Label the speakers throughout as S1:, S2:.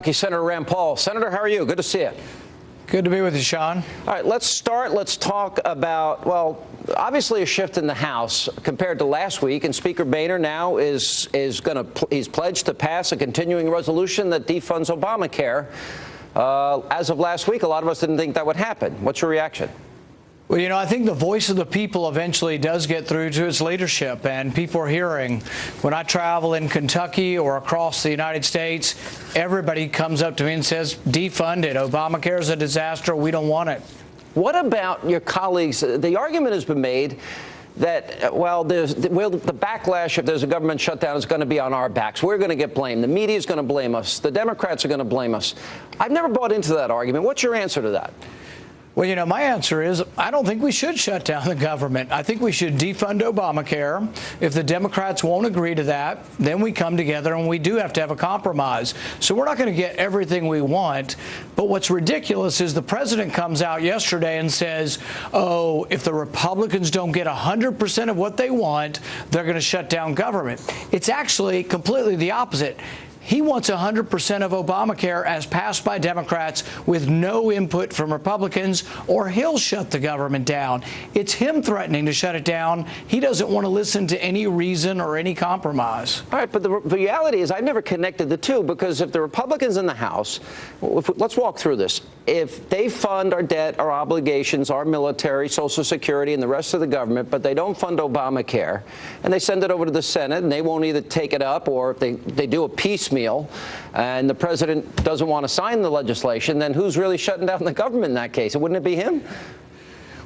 S1: Senator Rand Paul. Senator, how are you? Good to see you.
S2: Good to be with you, Sean.
S1: All right, let's start. Let's talk about, well, obviously a shift in the House compared to last week, and Speaker Boehner now he's pledged to pass a continuing resolution that defunds Obamacare. As of last week, a lot of us didn't think that would happen. What's your reaction?
S2: Well, I think the voice of the people eventually does get through to its leadership, and people are hearing. When I travel in Kentucky or across the United States, everybody comes up to me and says, defund it. Obamacare is a disaster. We don't want it.
S1: What about your colleagues? The argument has been made that, well, the backlash if there's a government shutdown is going to be on our backs. We're going to get blamed. The media is going to blame us. The Democrats are going to blame us. I've never bought into that argument. What's your answer to that?
S2: Well, my answer is I don't think we should shut down the government. I think we should defund Obamacare. If the Democrats won't agree to that, then we come together and we do have to have a compromise. So we're not going to get everything we want. But what's ridiculous is the president comes out yesterday and says, oh, if the Republicans don't get 100% of what they want, they're going to shut down government. It's actually completely the opposite. He wants 100% of Obamacare as passed by Democrats with no input from Republicans, or he'll shut the government down. It's him threatening to shut it down. He doesn't want to listen to any reason or any compromise.
S1: All right, but the reality is I've never connected the two, because if the Republicans in the House, let's walk through this. If they fund our debt, our obligations, our military, Social Security, and the rest of the government, but they don't fund Obamacare, and they send it over to the Senate, and they won't either take it up, or if they do a piecemeal, and the president doesn't want to sign the legislation, then who's really shutting down the government in that case? Wouldn't it be him?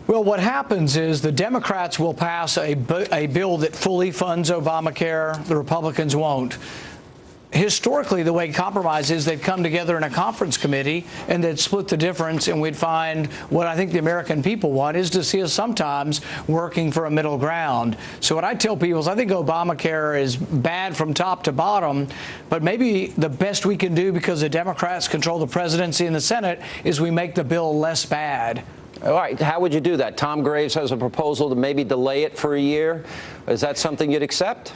S2: Well, what happens is the Democrats will pass a bill that fully funds Obamacare. The Republicans won't. Historically, the way compromise is they'd come together in a conference committee and they'd split the difference, and we'd find what I think the American people want is to see us sometimes working for a middle ground. So what I tell people is I think Obamacare is bad from top to bottom, but maybe the best we can do, because the Democrats control the presidency and the Senate, is we make the bill less bad.
S1: All right. How would you do that? Tom Graves has a proposal to maybe delay it for a year. Is that something you'd accept?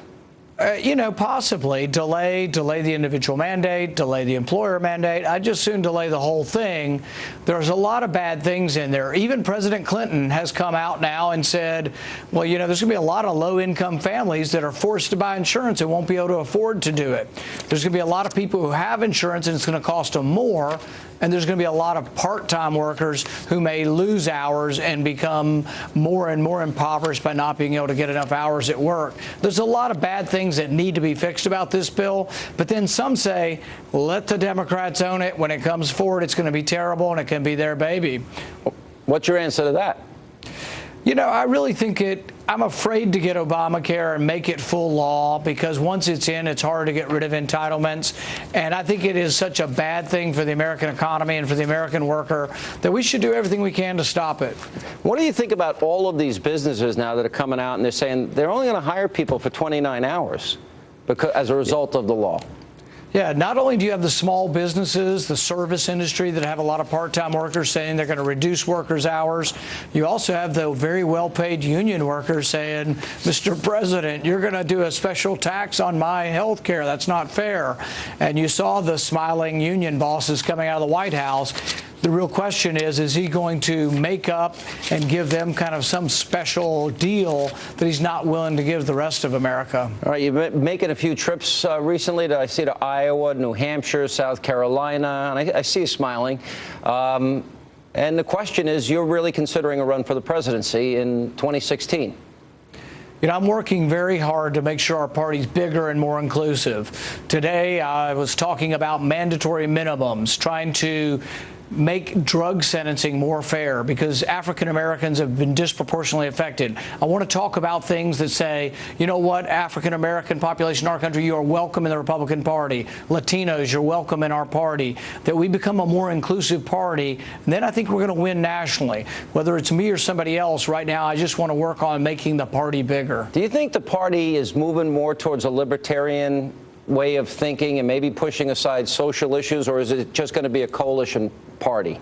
S2: Possibly delay the individual mandate, delay the employer mandate. I'd just soon delay the whole thing. There's a lot of bad things in there. Even President Clinton has come out now and said, well, there's going to be a lot of low-income families that are forced to buy insurance and won't be able to afford to do it. There's going to be a lot of people who have insurance and it's going to cost them more. And there's going to be a lot of part-time workers who may lose hours and become more and more impoverished by not being able to get enough hours at work. There's a lot of bad things that need to be fixed about this bill. But then some say, let the Democrats own it. When it comes forward, it's going to be terrible, and it can be their baby.
S1: What's your answer to that?
S2: I really think I'm afraid to get Obamacare and make it full law, because once it's in, it's hard to get rid of entitlements. And I think it is such a bad thing for the American economy and for the American worker that we should do everything we can to stop it.
S1: What do you think about all of these businesses now that are coming out and they're saying they're only going to hire people for 29 hours as a result of the law?
S2: Yeah, not only do you have the small businesses, the service industry that have a lot of part-time workers saying they're going to reduce workers' hours, you also have the very well-paid union workers saying, Mr. President, you're going to do a special tax on my health care. That's not fair. And you saw the smiling union bosses coming out of the White House. The real question is he going to make up and give them kind of some special deal that he's not willing to give the rest of America?
S1: All right, you've been making a few trips recently. I see to Iowa, New Hampshire, South Carolina, and I see you smiling. And the question is, you're really considering a run for the presidency in 2016.
S2: I'm working very hard to make sure our party's bigger and more inclusive. Today, I was talking about mandatory minimums, trying to make drug sentencing more fair, because African Americans have been disproportionately affected. I want to talk about things that say, you know what, African American population in our country, you are welcome in the Republican Party. Latinos, you're welcome in our party. That we become a more inclusive party, and then I think we're going to win nationally. Whether it's me or somebody else, right now I just want to work on making the party bigger.
S1: Do you think the party is moving more towards a libertarian way of thinking and maybe pushing aside social issues, or is it just going to be a coalition party?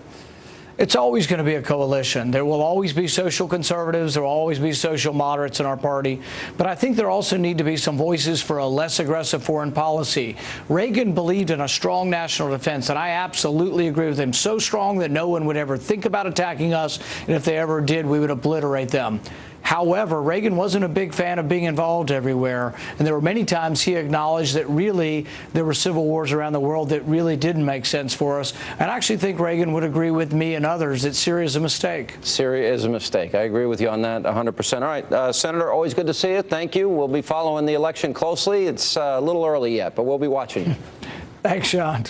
S2: It's always going to be a coalition. There will always be social conservatives. There will always be social moderates in our party. But I think there also need to be some voices for a less aggressive foreign policy. Reagan believed in a strong national defense, and I absolutely agree with him. So strong that no one would ever think about attacking us, and if they ever did, we would obliterate them. However, Reagan wasn't a big fan of being involved everywhere, and there were many times he acknowledged that really there were civil wars around the world that really didn't make sense for us. And I actually think Reagan would agree with me and others that Syria is a mistake.
S1: Syria is a mistake. I agree with you on that 100%. All right, Senator, always good to see you. Thank you. We'll be following the election closely. It's a little early yet, but we'll be watching you.
S2: Thanks, Sean.